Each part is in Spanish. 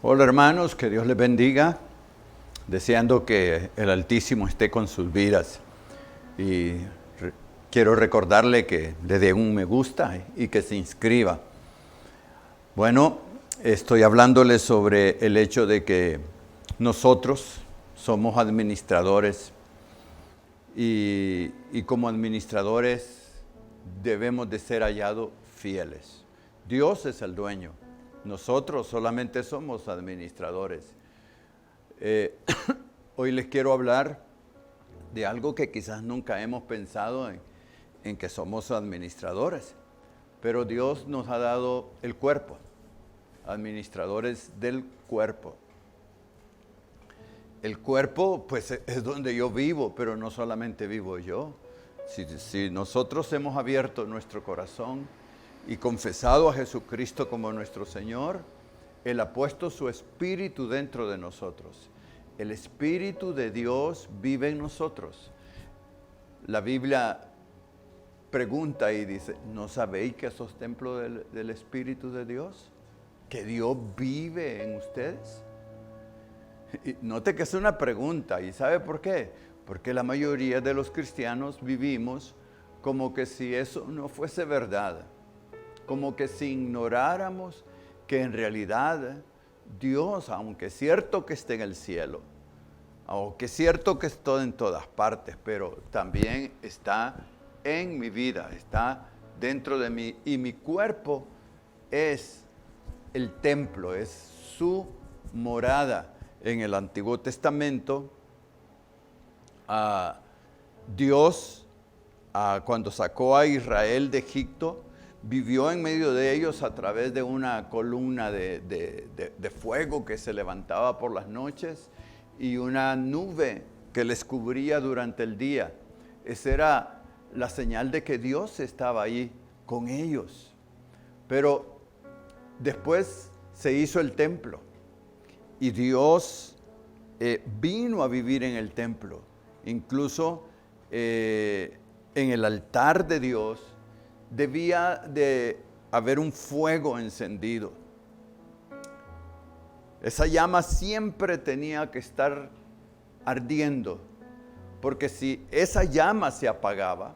Hola hermanos, que Dios les bendiga, deseando que el Altísimo esté con sus vidas. Y quiero recordarle que le dé un me gusta y que se inscriba. Bueno, estoy hablándole sobre el hecho de que nosotros somos administradores y como administradores debemos de ser hallados fieles. Dios es el dueño. Nosotros solamente somos administradores. Hoy les quiero hablar de algo que quizás nunca hemos pensado en que somos administradores, pero Dios nos ha dado el cuerpo, administradores del cuerpo. El cuerpo, pues, es donde yo vivo, pero no solamente vivo yo. Si nosotros hemos abierto nuestro corazón y confesado a Jesucristo como nuestro Señor, Él ha puesto su Espíritu dentro de nosotros. El Espíritu de Dios vive en nosotros. La Biblia pregunta y dice, ¿no sabéis que sos templo del Espíritu de Dios? ¿Que Dios vive en ustedes? Y note que es una pregunta, ¿y sabe por qué? Porque la mayoría de los cristianos vivimos como que si eso no fuese verdad. Como que si ignoráramos que en realidad Dios, aunque es cierto que esté en el cielo, aunque es cierto que está en todas partes, pero también está en mi vida, está dentro de mí, y mi cuerpo es el templo, es su morada. En el Antiguo Testamento, Dios, cuando sacó a Israel de Egipto, vivió en medio de ellos a través de una columna de fuego que se levantaba por las noches y una nube que les cubría durante el día. Esa era la señal de que Dios estaba ahí con ellos. Pero después se hizo el templo y Dios vino a vivir en el templo. Incluso en el altar de Dios debía de haber un fuego encendido. Esa llama siempre tenía que estar ardiendo, porque si esa llama se apagaba,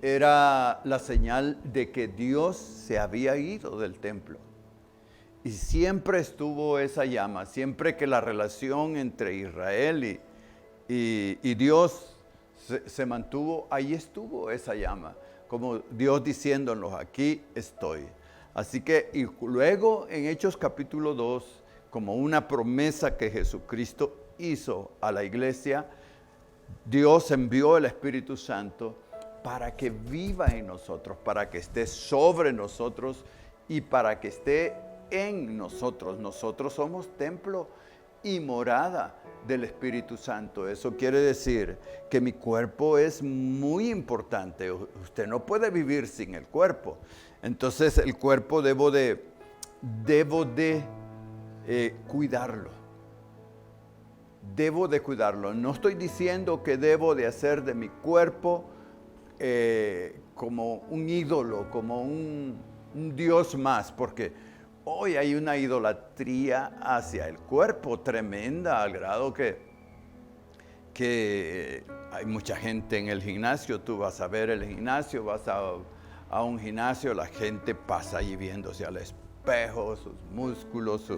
era la señal de que Dios se había ido del templo. Y siempre estuvo esa llama, siempre que la relación entre Israel y Dios se mantuvo, ahí estuvo esa llama. Como Dios diciéndonos, aquí estoy. Así que, y luego en Hechos capítulo 2, como una promesa que Jesucristo hizo a la iglesia, Dios envió el Espíritu Santo para que viva en nosotros, para que esté sobre nosotros y para que esté en nosotros. Nosotros somos templo y morada del Espíritu Santo. Eso quiere decir que mi cuerpo es muy importante. Usted no puede vivir sin el cuerpo. Entonces el cuerpo debo de cuidarlo. Debo de cuidarlo. No estoy diciendo que debo de hacer de mi cuerpo como un ídolo, como un Dios más, porque hoy hay una idolatría hacia el cuerpo tremenda, al grado que hay mucha gente en el gimnasio. Tú vas a ver el gimnasio, vas a un gimnasio, la gente pasa allí viéndose al espejo, sus músculos,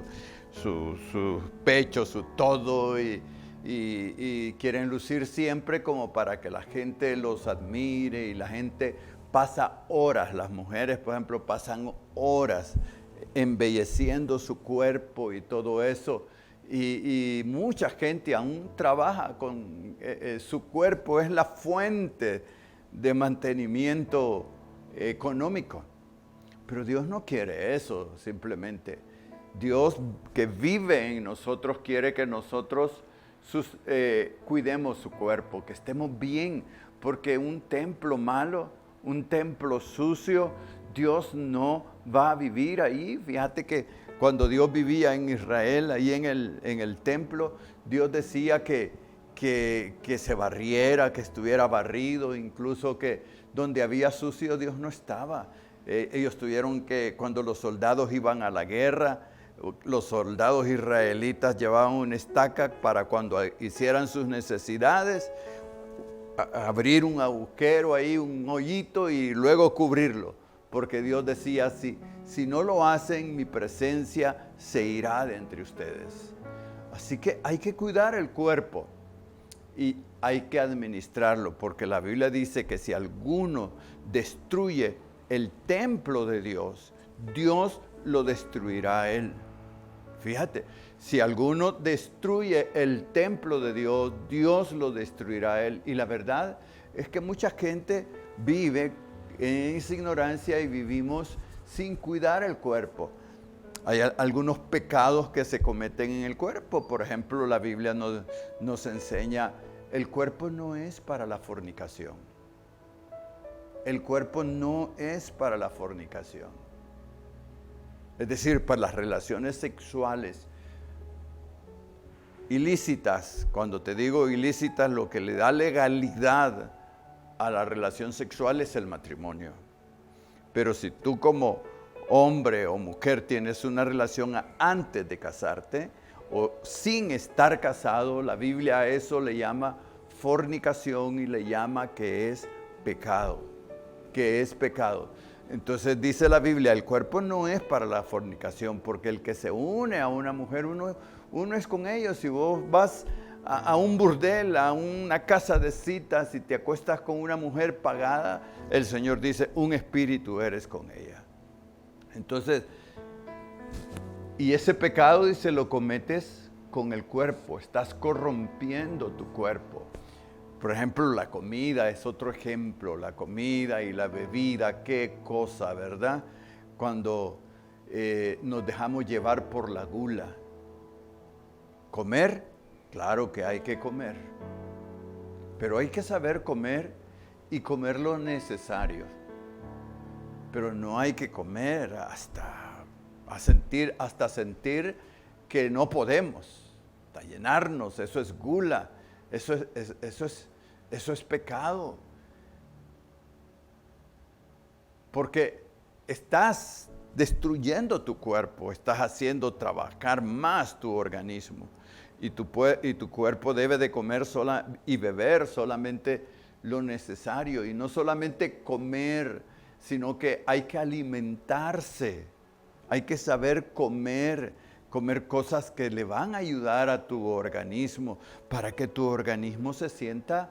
su pecho, su todo, y quieren lucir siempre como para que la gente los admire, y la gente pasa horas, las mujeres, por ejemplo, pasan horas embelleciendo su cuerpo y todo eso, y mucha gente aún trabaja con su cuerpo, es la fuente de mantenimiento económico. Pero Dios no quiere eso, simplemente. Dios que vive en nosotros quiere que nosotros cuidemos su cuerpo, que estemos bien, porque un templo malo, un templo sucio, Dios no va a vivir ahí. Fíjate que cuando Dios vivía en Israel, ahí en el templo, Dios decía que se barriera, que estuviera barrido, incluso que donde había sucio Dios no estaba. Ellos tuvieron que, cuando los soldados iban a la guerra, Los soldados israelitas llevaban una estaca para cuando hicieran sus necesidades, abrir un agujero ahí, un hoyito y luego cubrirlo. Porque Dios decía, si no lo hacen, mi presencia se irá de entre ustedes. Así que hay que cuidar el cuerpo y hay que administrarlo, porque la Biblia dice que si alguno destruye el templo de Dios, Dios lo destruirá a él. Fíjate, si alguno destruye el templo de Dios, Dios lo destruirá a él. Y la verdad es que mucha gente vive en esa ignorancia y vivimos sin cuidar el cuerpo. Hay algunos pecados que se cometen en el cuerpo. Por ejemplo, la Biblia nos enseña, el cuerpo no es para la fornicación. El cuerpo no es para la fornicación. Es decir, para las relaciones sexuales ilícitas. Cuando te digo ilícitas, lo que le da legalidad a la relación sexual es el matrimonio. Pero si tú como hombre o mujer tienes una relación antes de casarte o sin estar casado, la Biblia a eso le llama fornicación y le llama que es pecado, Entonces dice la Biblia, el cuerpo no es para la fornicación, porque el que se une a una mujer, uno es con ellos. Si vos vas a un burdel, a una casa de citas y te acuestas con una mujer pagada, el Señor dice, un espíritu eres con ella. Entonces, y ese pecado, dice, lo cometes con el cuerpo, estás corrompiendo tu cuerpo. Por ejemplo, la comida es otro ejemplo, la comida y la bebida, qué cosa, ¿verdad? Cuando nos dejamos llevar por la gula. Comer, claro que hay que comer, pero hay que saber comer y comer lo necesario. Pero no hay que comer hasta sentir que no podemos, hasta llenarnos, eso es gula. Eso es pecado. Porque estás destruyendo tu cuerpo, estás haciendo trabajar más tu organismo. Y tu cuerpo debe de comer y beber solamente lo necesario. Y no solamente comer, sino que hay que alimentarse. Hay que saber comer cosas que le van a ayudar a tu organismo para que tu organismo se sienta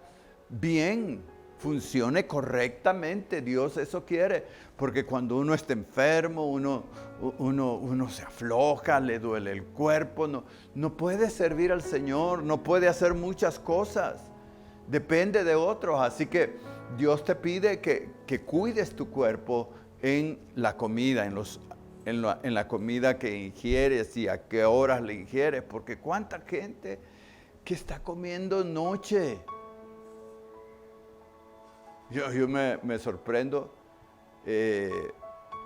bien, funcione correctamente. Dios eso quiere, porque cuando uno está enfermo, uno se afloja, le duele el cuerpo, no puede servir al Señor, no puede hacer muchas cosas, depende de otros. Así que Dios te pide que cuides tu cuerpo en la comida, en la comida que ingieres y a qué horas le ingieres, porque cuánta gente que está comiendo noche. Yo me sorprendo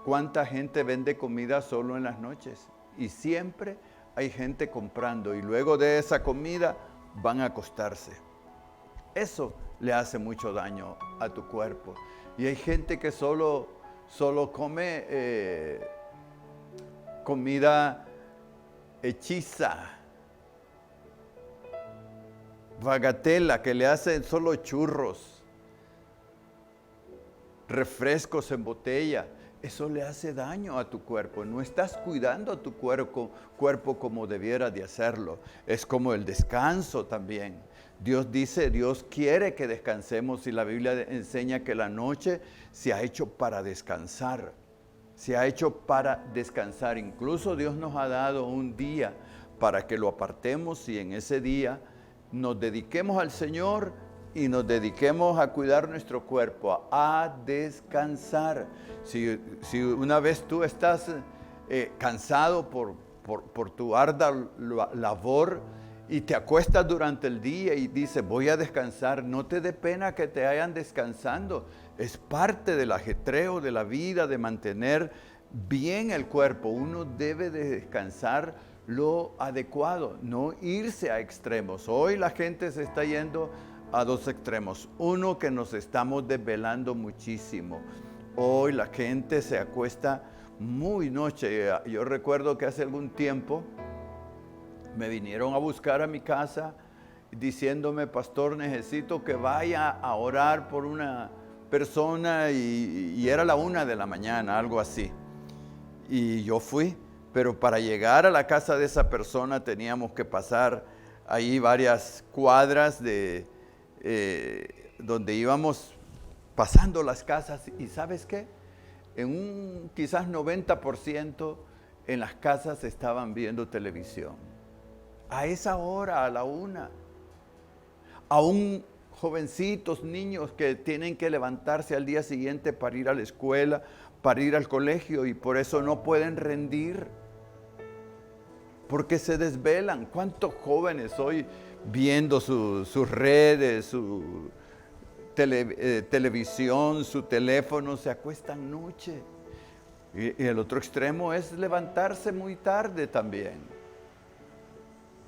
cuánta gente vende comida solo en las noches y siempre hay gente comprando y luego de esa comida van a acostarse. Eso le hace mucho daño a tu cuerpo. Y hay gente que solo come comida hechiza, bagatela, que le hacen solo churros, refrescos en botella. Eso le hace daño a tu cuerpo. No estás cuidando a tu cuerpo como debiera de hacerlo. Es como el descanso también. Dios quiere que descansemos y la Biblia enseña que la noche se ha hecho para descansar. Se ha hecho para descansar. Incluso Dios nos ha dado un día para que lo apartemos y en ese día nos dediquemos al Señor y nos dediquemos a cuidar nuestro cuerpo, a descansar. Si una vez tú estás cansado por tu ardua labor y te acuestas durante el día y dices, voy a descansar, no te dé pena que te hayan descansando. Es parte del ajetreo de la vida, de mantener bien el cuerpo. Uno debe de descansar lo adecuado, no irse a extremos. Hoy la gente se está yendo a dos extremos. Uno, que nos estamos desvelando muchísimo. Hoy la gente se acuesta muy noche. Yo recuerdo que hace algún tiempo me vinieron a buscar a mi casa diciéndome, pastor, necesito que vaya a orar por una persona, y era la 1 de la mañana, algo así. Y yo fui, pero para llegar a la casa de esa persona teníamos que pasar ahí varias cuadras donde íbamos pasando las casas. Y ¿sabes qué? En un quizás 90% en las casas estaban viendo televisión. A esa hora, a la 1. Aún jovencitos, niños que tienen que levantarse al día siguiente para ir a la escuela, para ir al colegio, y por eso no pueden rendir, porque se desvelan. ¿Cuántos jóvenes hoy viendo sus redes, su televisión, su teléfono, se acuestan noche? Y el otro extremo es levantarse muy tarde también.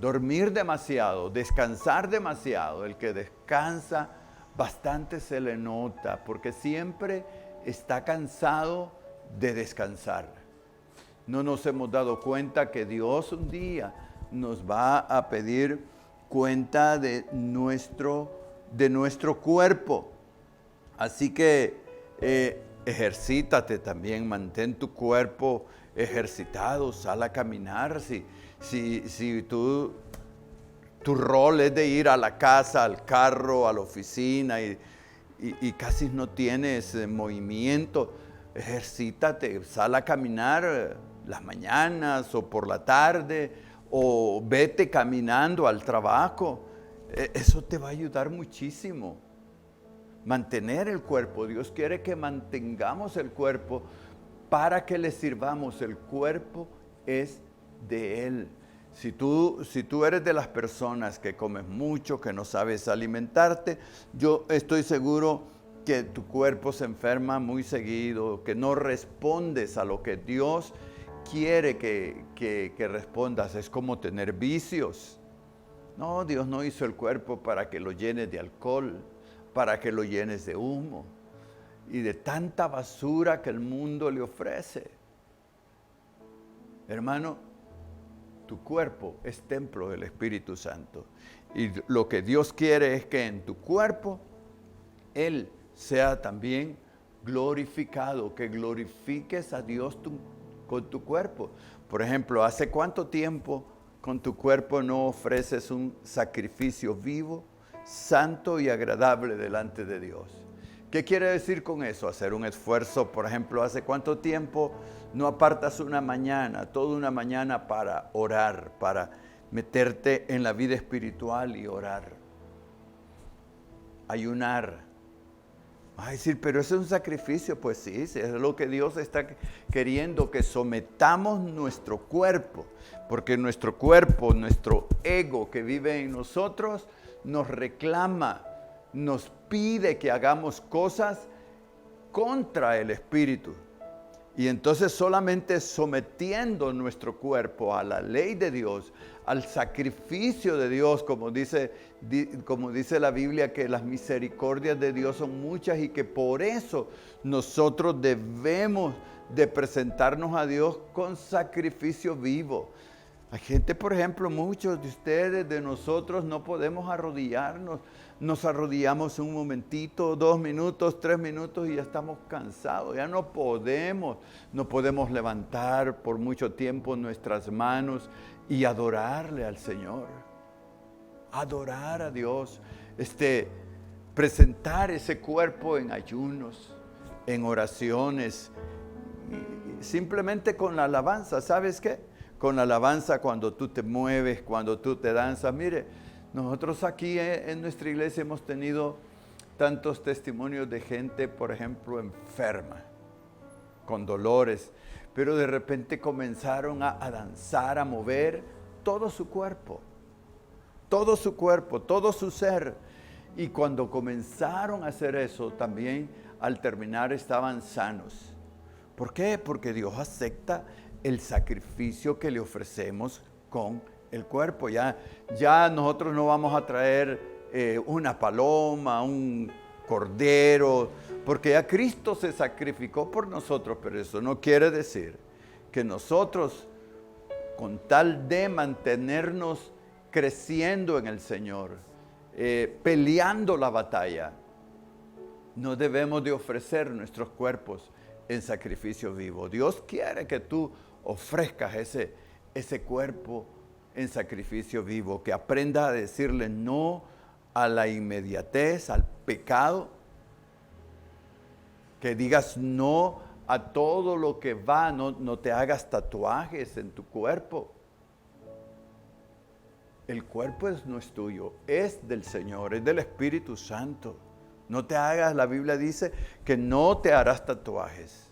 Dormir demasiado, descansar demasiado. El que descansa bastante se le nota, porque siempre está cansado de descansar. No nos hemos dado cuenta que Dios un día nos va a pedir cuenta de nuestro cuerpo. Así que ejercítate también, mantén tu cuerpo ejercitado, sal a caminar. Si tu rol es de ir a la casa, al carro, a la oficina y casi no tienes movimiento, ejercítate, sal a caminar las mañanas o por la tarde, o vete caminando al trabajo. Eso te va a ayudar muchísimo. Mantener el cuerpo. Dios quiere que mantengamos el cuerpo para que le sirvamos. El cuerpo es de Él. Si tú eres de las personas que comes mucho, que no sabes alimentarte, yo estoy seguro que tu cuerpo se enferma muy seguido, que no respondes a lo que Dios quiere que respondas. Es como tener vicios. No, Dios no hizo el cuerpo para que lo llenes de alcohol, para que lo llenes de humo y de tanta basura que el mundo le ofrece. Hermano, tu cuerpo es templo del Espíritu Santo. Y lo que Dios quiere es que en tu cuerpo Él sea también glorificado, que glorifiques a Dios con tu cuerpo. Por ejemplo, ¿hace cuánto tiempo con tu cuerpo no ofreces un sacrificio vivo, santo y agradable delante de Dios? ¿Qué quiere decir con eso? Hacer un esfuerzo. Por ejemplo, ¿hace cuánto tiempo no apartas una mañana, toda una mañana para orar, para meterte en la vida espiritual y orar? Ayunar. Vas a decir, pero eso es un sacrificio. Pues sí, es lo que Dios está queriendo, que sometamos nuestro cuerpo, porque nuestro cuerpo, nuestro ego que vive en nosotros, nos reclama, nos pide que hagamos cosas contra el Espíritu. Y entonces solamente sometiendo nuestro cuerpo a la ley de Dios, al sacrificio de Dios, como dice la Biblia, que las misericordias de Dios son muchas y que por eso nosotros debemos de presentarnos a Dios con sacrificio vivo. Hay gente, por ejemplo, muchos de ustedes, de nosotros, no podemos arrodillarnos. Nos arrodillamos un momentito, 2 minutos, 3 minutos y ya estamos cansados. Ya no podemos levantar por mucho tiempo nuestras manos y adorarle al Señor. Adorar a Dios. Presentar ese cuerpo en ayunos, en oraciones, simplemente con la alabanza. ¿Sabes qué? Con la alabanza, cuando tú te mueves, cuando tú te danzas. Mire, nosotros aquí en nuestra iglesia hemos tenido tantos testimonios de gente, por ejemplo, enferma, con dolores, pero de repente comenzaron a danzar, a mover todo su cuerpo, todo su ser. Y cuando comenzaron a hacer eso, también al terminar estaban sanos. ¿Por qué? Porque Dios acepta el sacrificio que le ofrecemos con el cuerpo. Ya nosotros no vamos a traer una paloma, un corderos, porque ya Cristo se sacrificó por nosotros, pero eso no quiere decir que nosotros, con tal de mantenernos creciendo en el Señor, peleando la batalla, no debemos de ofrecer nuestros cuerpos en sacrificio vivo. Dios quiere que tú ofrezcas ese cuerpo en sacrificio vivo, que aprendas a decirle no a la inmediatez, al pecado, que digas no a todo lo que va, no te hagas tatuajes en tu cuerpo. El cuerpo no es tuyo, es del Señor, es del Espíritu Santo. No te hagas, la Biblia dice que no te harás tatuajes,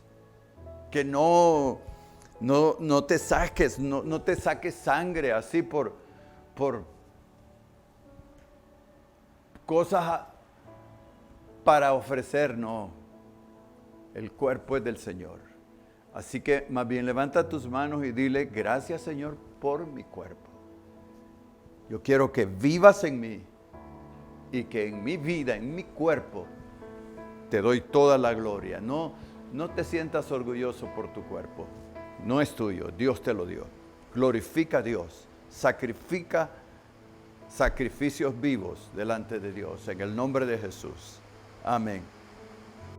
que no te saques, no te saques sangre así por cosas para ofrecer, no. El cuerpo es del Señor. Así que más bien levanta tus manos y dile, gracias Señor por mi cuerpo. Yo quiero que vivas en mí y que en mi vida, en mi cuerpo, te doy toda la gloria. No te sientas orgulloso por tu cuerpo. No es tuyo, Dios te lo dio. Glorifica a Dios. Sacrifica sacrificios vivos delante de Dios. En el nombre de Jesús. Amén.